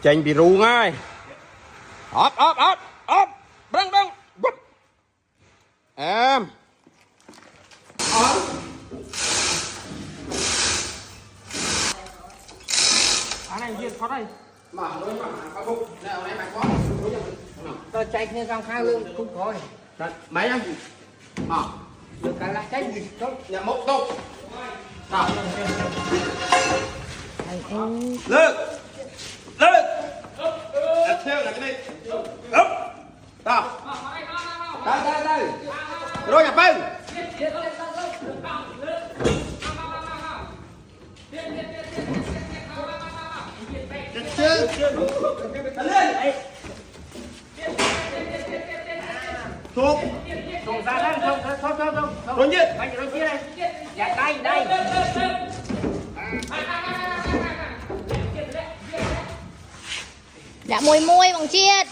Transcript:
chanh bị ru ngay ốp băng em anh này viên khó đây mà đôi mà có bụng nào này mày có tôi chạy như trong khai lương cũng thôi mấy anh được cái lá cháy gì tốt nhà mốc tốt nào lên đặt theo là cái này ấp nào đây rồi nhập bên thuốc ra đây không rồi nhiệt anh rồi kia đây dạ đây dạ mùi bằng chiết